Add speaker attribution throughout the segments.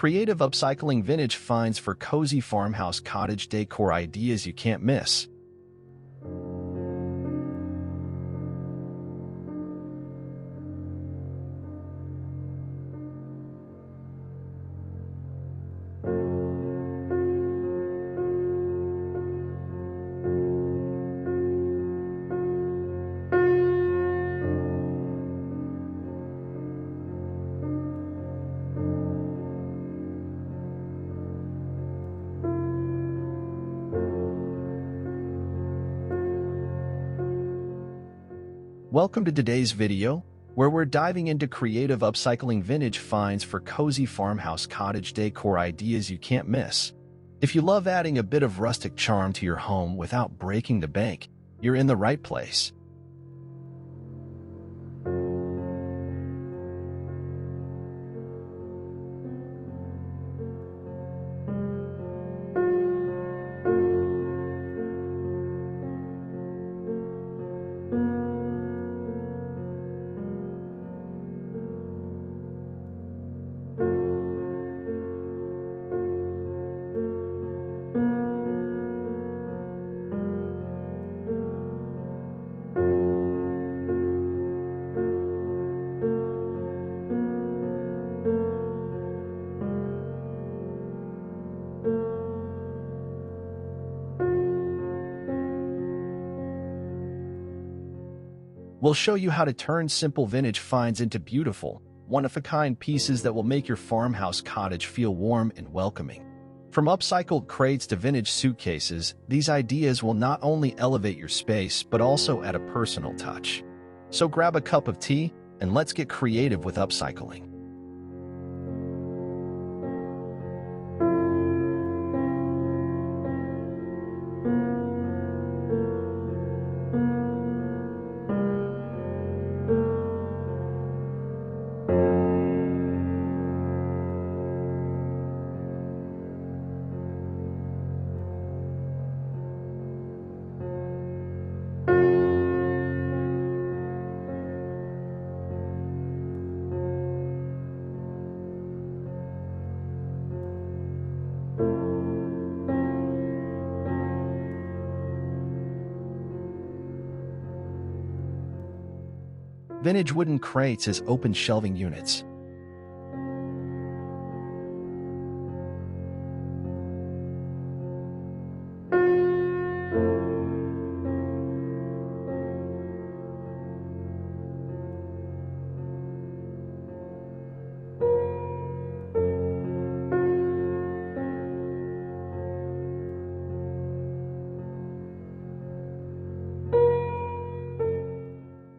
Speaker 1: Creative upcycling vintage finds for cozy farmhouse cottage decor ideas you can't miss. Welcome to today's video, where we're diving into creative upcycling vintage finds for cozy farmhouse cottage decor ideas you can't miss. If you love adding a bit of rustic charm to your home without breaking the bank, you're in the right place. We'll show you how to turn simple vintage finds into beautiful, one-of-a-kind pieces that will make your farmhouse cottage feel warm and welcoming. From upcycled crates to vintage suitcases, these ideas will not only elevate your space but also add a personal touch. So grab a cup of tea and let's get creative with upcycling. Vintage wooden crates as open shelving units.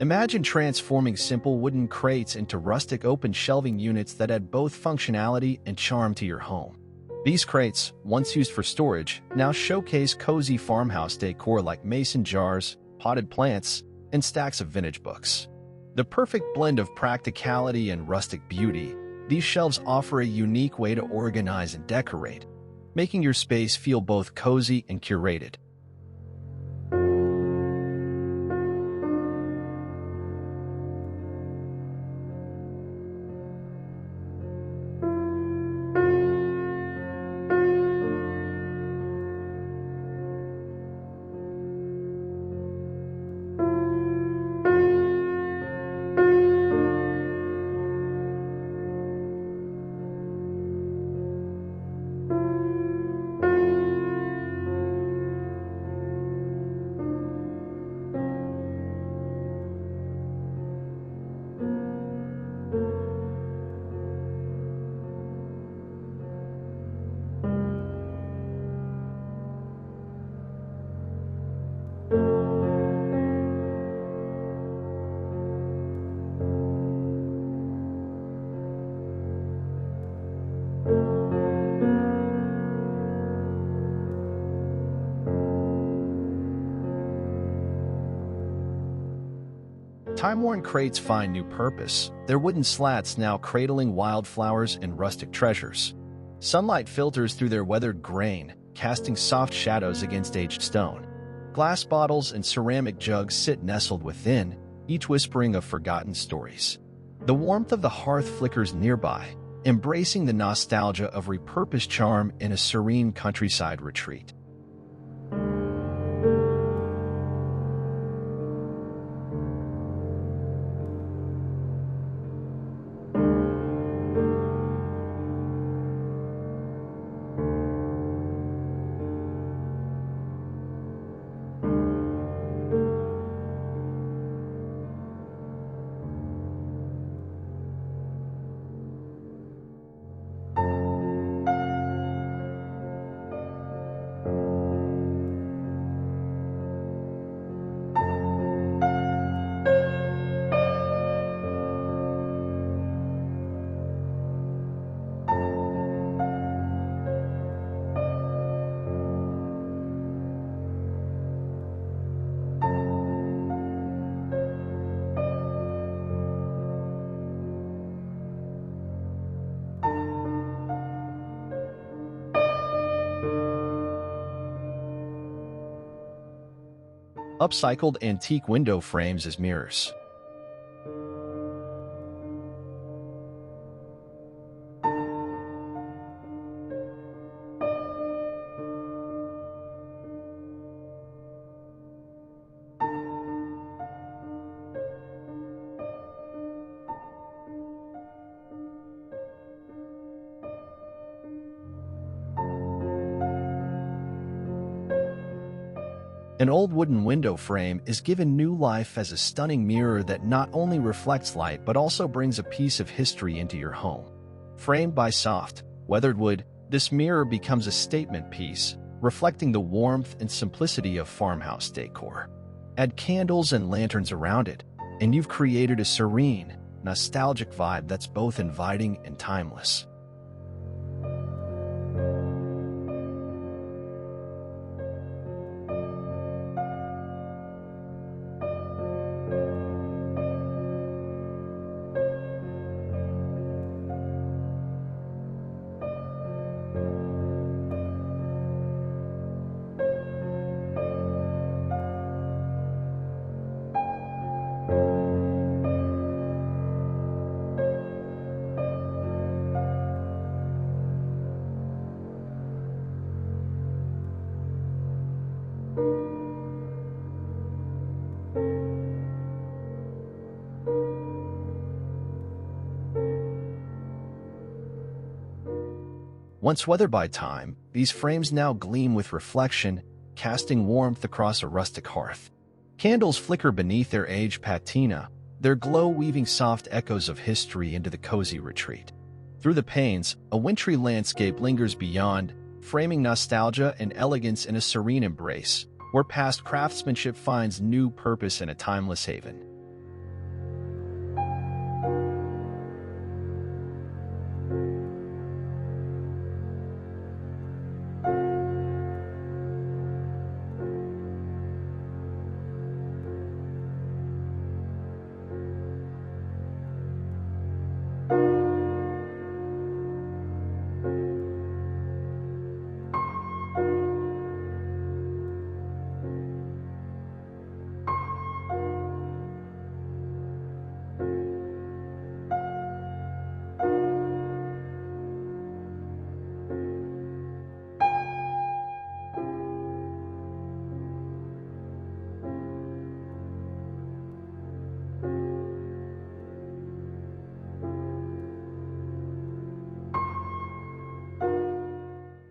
Speaker 1: Imagine transforming simple wooden crates into rustic open shelving units that add both functionality and charm to your home. These crates, once used for storage, now showcase cozy farmhouse decor like mason jars, potted plants, and stacks of vintage books. The perfect blend of practicality and rustic beauty, these shelves offer a unique way to organize and decorate, making your space feel both cozy and curated. Time-worn crates find new purpose, their wooden slats now cradling wildflowers and rustic treasures. Sunlight filters through their weathered grain, casting soft shadows against aged stone. Glass bottles and ceramic jugs sit nestled within, each whispering of forgotten stories. The warmth of the hearth flickers nearby, embracing the nostalgia of repurposed charm in a serene countryside retreat. Upcycled antique window frames as mirrors. An old wooden window frame is given new life as a stunning mirror that not only reflects light but also brings a piece of history into your home. Framed by soft, weathered wood, this mirror becomes a statement piece, reflecting the warmth and simplicity of farmhouse decor. Add candles and lanterns around it, and you've created a serene, nostalgic vibe that's both inviting and timeless. Once weathered by time, these frames now gleam with reflection, casting warmth across a rustic hearth. Candles flicker beneath their aged patina, their glow weaving soft echoes of history into the cozy retreat. Through the panes, a wintry landscape lingers beyond, framing nostalgia and elegance in a serene embrace, where past craftsmanship finds new purpose in a timeless haven.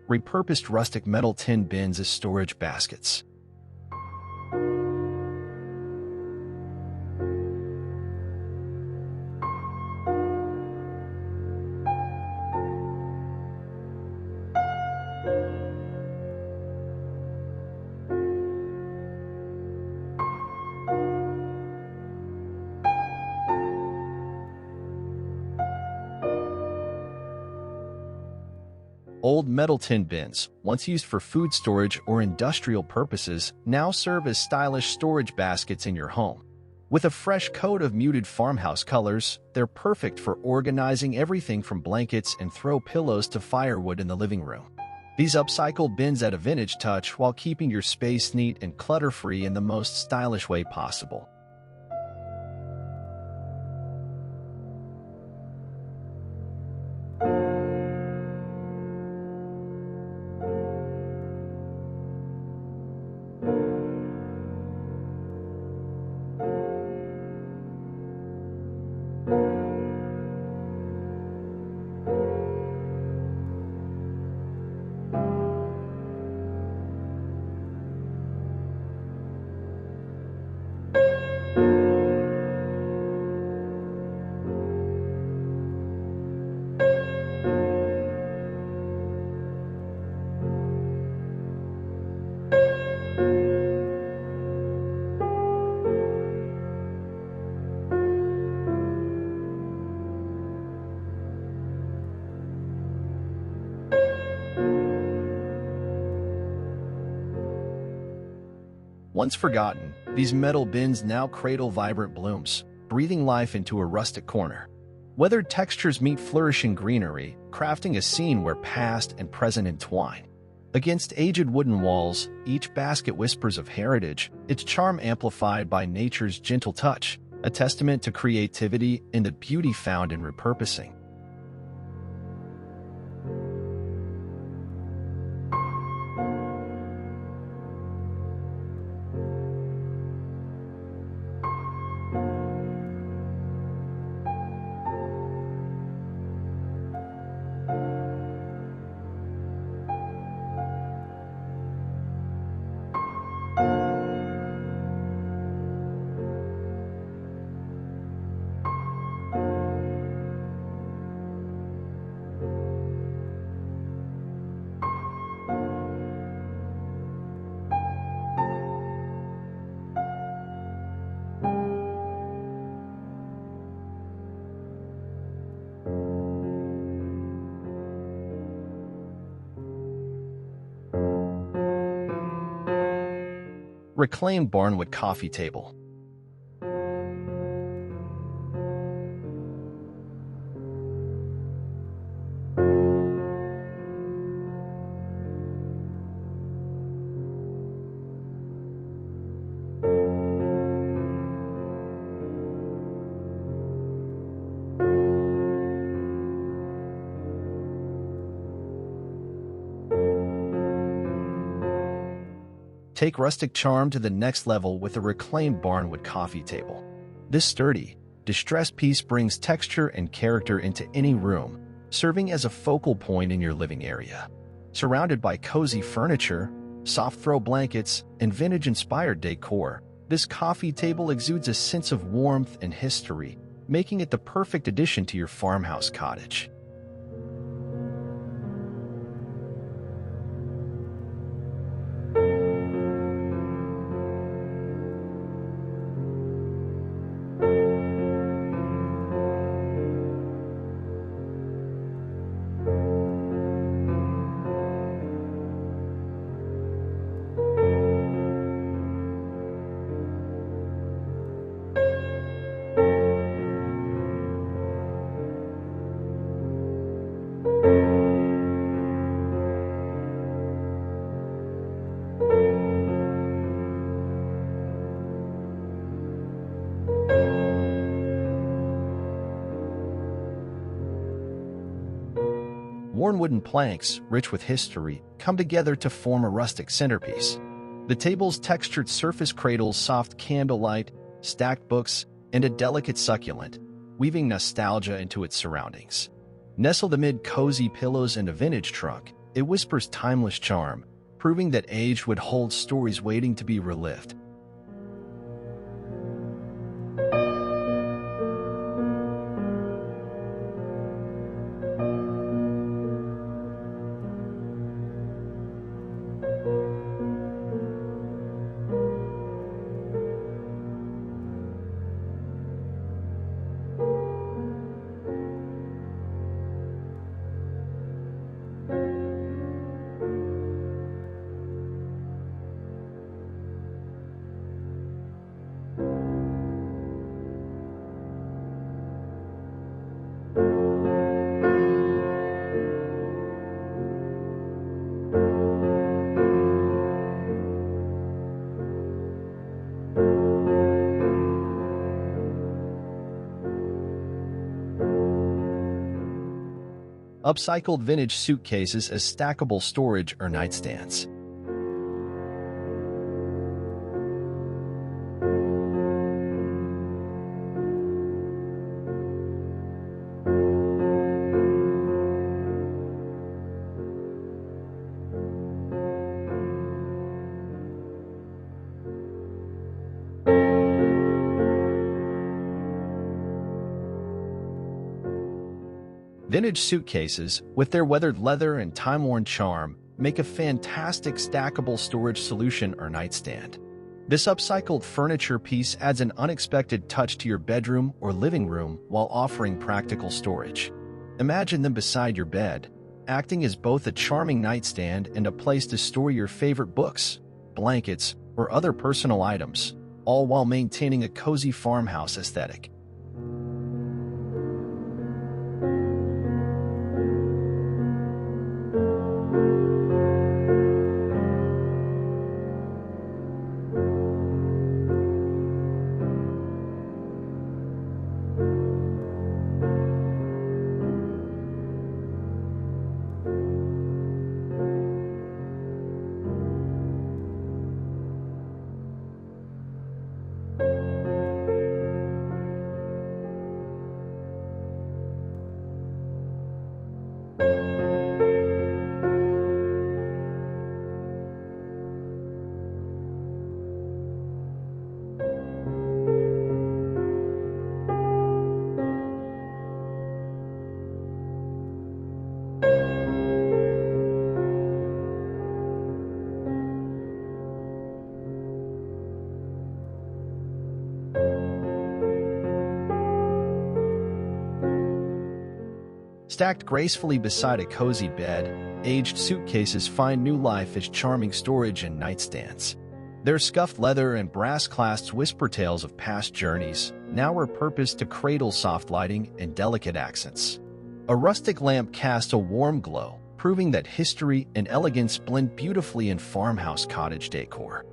Speaker 1: Repurposed rustic metal tin bins as storage baskets. Old metal tin bins, once used for food storage or industrial purposes, now serve as stylish storage baskets in your home. With a fresh coat of muted farmhouse colors, they're perfect for organizing everything from blankets and throw pillows to firewood in the living room. These upcycled bins add a vintage touch while keeping your space neat and clutter-free in the most stylish way possible. Once forgotten, these metal bins now cradle vibrant blooms, breathing life into a rustic corner. Weathered textures meet flourishing greenery, crafting a scene where past and present entwine. Against aged wooden walls, each basket whispers of heritage, its charm amplified by nature's gentle touch, a testament to creativity and the beauty found in repurposing. Reclaimed Barnwood coffee table. Take rustic charm to the next level with a reclaimed Barnwood coffee table. This sturdy, distressed piece brings texture and character into any room, serving as a focal point in your living area. Surrounded by cozy furniture, soft throw blankets, and vintage-inspired decor, this coffee table exudes a sense of warmth and history, making it the perfect addition to your farmhouse cottage. Worn wooden planks, rich with history, come together to form a rustic centerpiece. The table's textured surface cradles soft candlelight, stacked books, and a delicate succulent, weaving nostalgia into its surroundings. Nestled amid cozy pillows and a vintage trunk, it whispers timeless charm, proving that age would hold stories waiting to be relived. Upcycled vintage suitcases as stackable storage or nightstands. Vintage suitcases, with their weathered leather and time-worn charm, make a fantastic stackable storage solution or nightstand. This upcycled furniture piece adds an unexpected touch to your bedroom or living room while offering practical storage. Imagine them beside your bed, acting as both a charming nightstand and a place to store your favorite books, blankets, or other personal items, all while maintaining a cozy farmhouse aesthetic. Stacked gracefully beside a cozy bed, aged suitcases find new life as charming storage and nightstands. Their scuffed leather and brass clasps whisper tales of past journeys, now repurposed to cradle soft lighting and delicate accents. A rustic lamp casts a warm glow, proving that history and elegance blend beautifully in farmhouse cottage decor.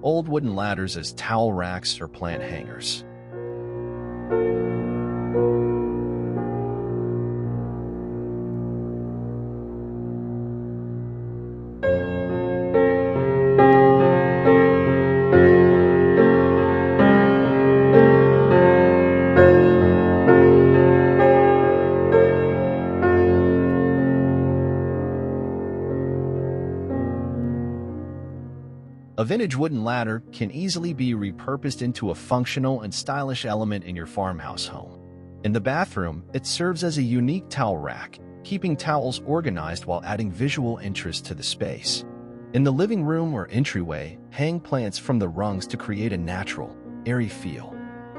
Speaker 1: Old wooden ladders as towel racks or plant hangers. A vintage wooden ladder can easily be repurposed into a functional and stylish element in your farmhouse home. In the bathroom, it serves as a unique towel rack, keeping towels organized while adding visual interest to the space. In the living room or entryway, hang plants from the rungs to create a natural, airy feel.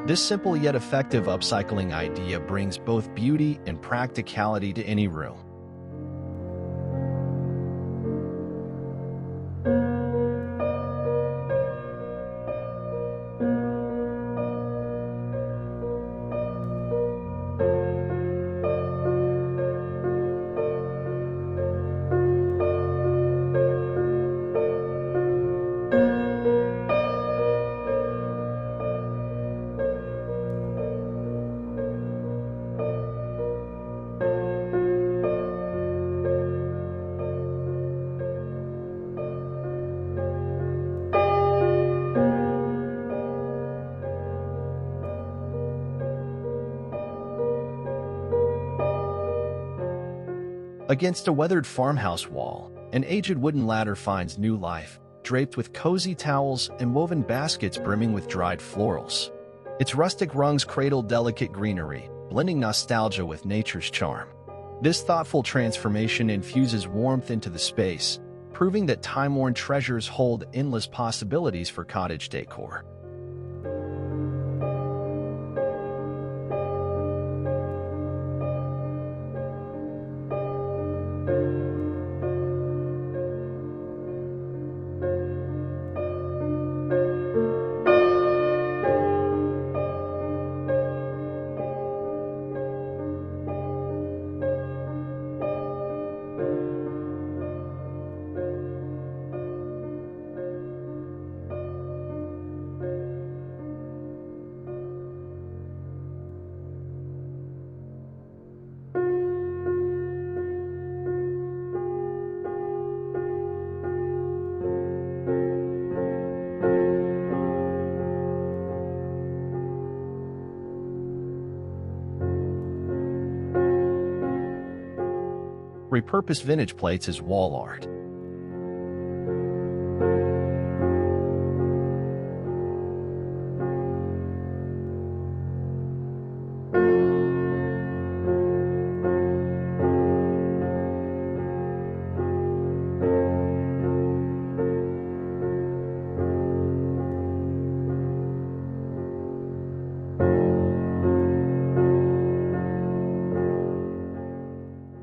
Speaker 1: This simple yet effective upcycling idea brings both beauty and practicality to any room. Against a weathered farmhouse wall, an aged wooden ladder finds new life, draped with cozy towels and woven baskets brimming with dried florals. Its rustic rungs cradle delicate greenery, blending nostalgia with nature's charm. This thoughtful transformation infuses warmth into the space, proving that time-worn treasures hold endless possibilities for cottage decor. repurposed vintage plates as wall art.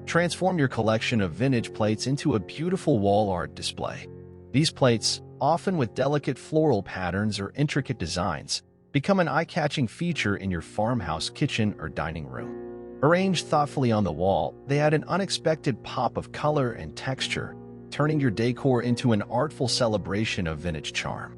Speaker 1: Transform your collection of vintage plates into a beautiful wall art display. These plates, often with delicate floral patterns or intricate designs, become an eye-catching feature in your farmhouse kitchen or dining room. Arranged thoughtfully on the wall, they add an unexpected pop of color and texture, turning your decor into an artful celebration of vintage charm.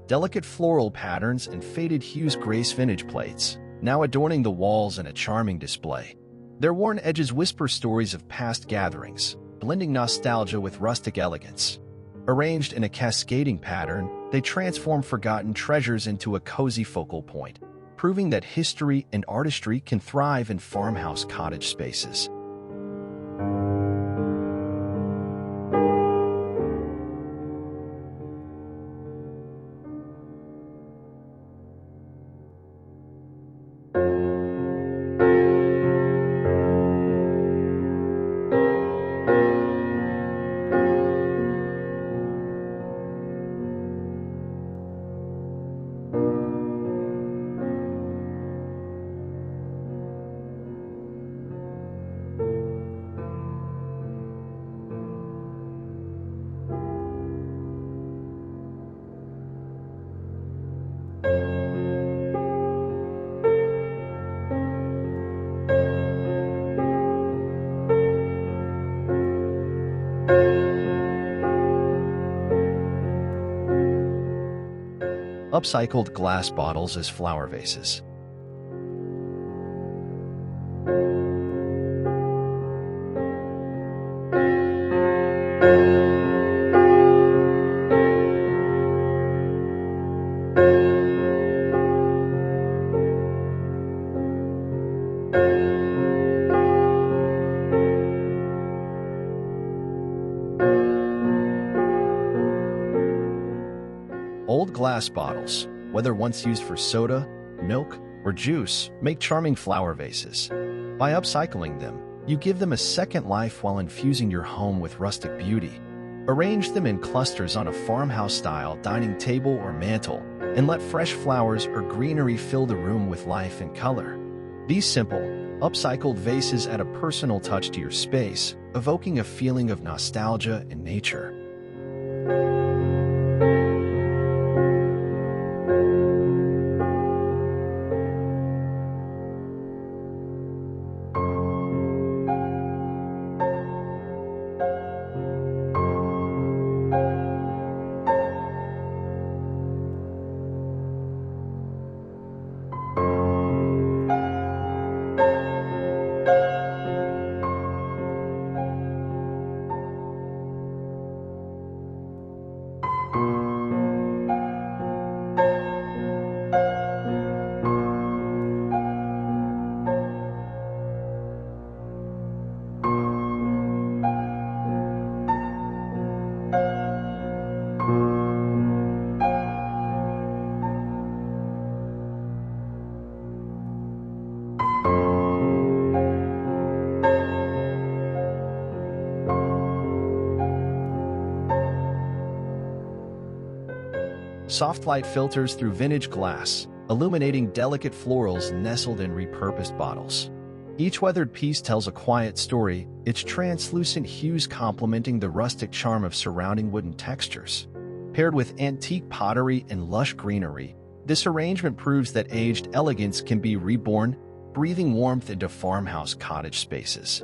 Speaker 1: Delicate floral patterns and faded hues grace vintage plates, now adorning the walls in a charming display. Their worn edges whisper stories of past gatherings, blending nostalgia with rustic elegance. Arranged in a cascading pattern, they transform forgotten treasures into a cozy focal point, proving that history and artistry can thrive in farmhouse cottage spaces. Upcycled glass bottles as flower vases. Old glass bottles, whether once used for soda, milk, or juice, make charming flower vases. By upcycling them, you give them a second life while infusing your home with rustic beauty. Arrange them in clusters on a farmhouse-style dining table or mantel, and let fresh flowers or greenery fill the room with life and color. These simple, upcycled vases add a personal touch to your space, evoking a feeling of nostalgia and nature. Soft light filters through vintage glass, illuminating delicate florals nestled in repurposed bottles. Each weathered piece tells a quiet story, its translucent hues complementing the rustic charm of surrounding wooden textures. Paired with antique pottery and lush greenery, this arrangement proves that aged elegance can be reborn, breathing warmth into farmhouse cottage spaces.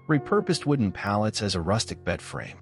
Speaker 1: Repurposed wooden pallets as a rustic bed frame.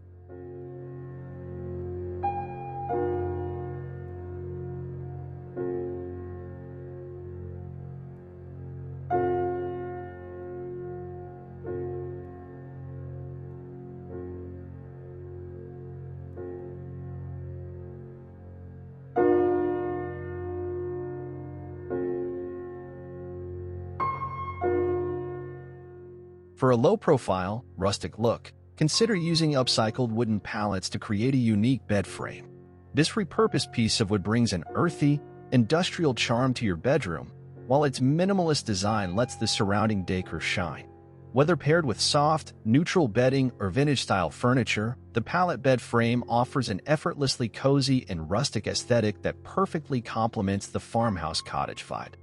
Speaker 1: For a low-profile, rustic look, consider using upcycled wooden pallets to create a unique bed frame. This repurposed piece of wood brings an earthy, industrial charm to your bedroom, while its minimalist design lets the surrounding decor shine. Whether paired with soft, neutral bedding or vintage-style furniture, the pallet bed frame offers an effortlessly cozy and rustic aesthetic that perfectly complements the farmhouse cottage vibe.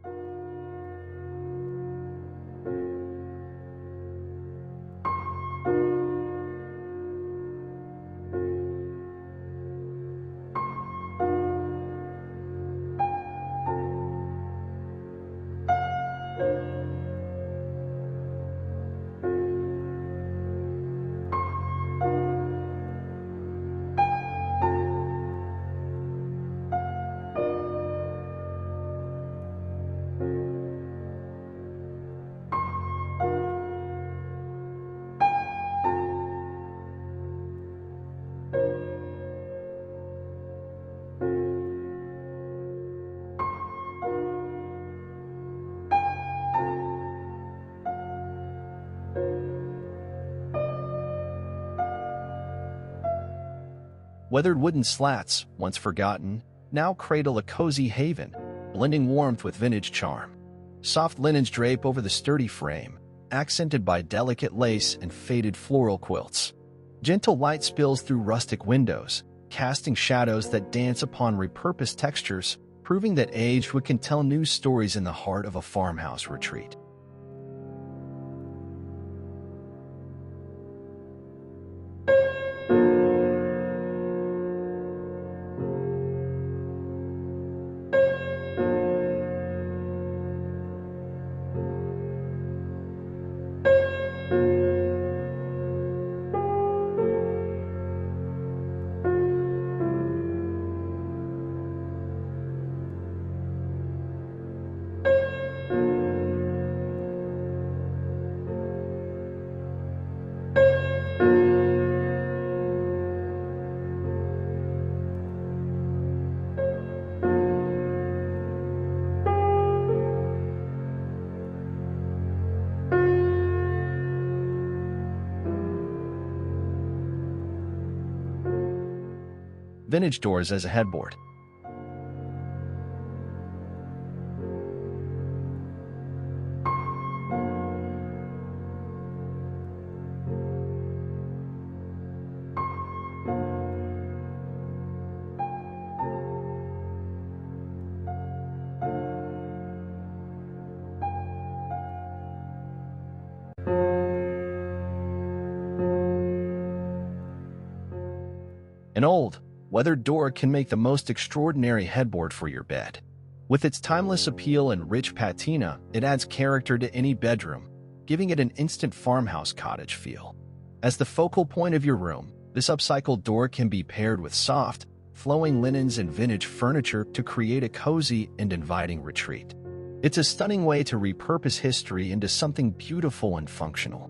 Speaker 1: Weathered wooden slats, once forgotten, now cradle a cozy haven, blending warmth with vintage charm. Soft linens drape over the sturdy frame, accented by delicate lace and faded floral quilts. Gentle light spills through rustic windows, casting shadows that dance upon repurposed textures, proving that aged wood can tell new stories in the heart of a farmhouse retreat. Vintage doors as a headboard. An old, weathered door can make the most extraordinary headboard for your bed. With its timeless appeal and rich patina, it adds character to any bedroom, giving it an instant farmhouse cottage feel. As the focal point of your room, this upcycled door can be paired with soft, flowing linens and vintage furniture to create a cozy and inviting retreat. It's a stunning way to repurpose history into something beautiful and functional.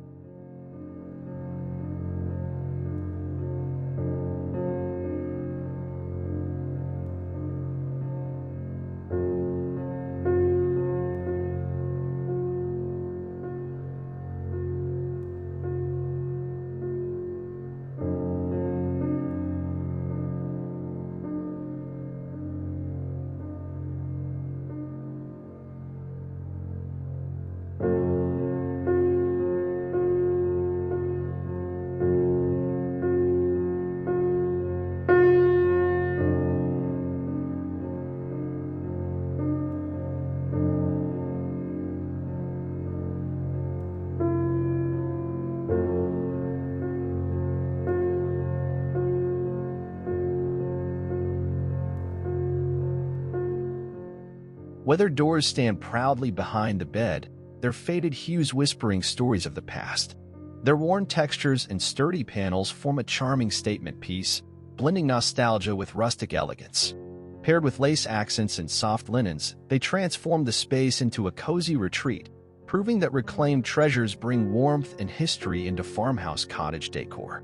Speaker 1: Weathered doors stand proudly behind the bed, their faded hues whispering stories of the past. Their worn textures and sturdy panels form a charming statement piece, blending nostalgia with rustic elegance. Paired with lace accents and soft linens, they transform the space into a cozy retreat, proving that reclaimed treasures bring warmth and history into farmhouse cottage decor.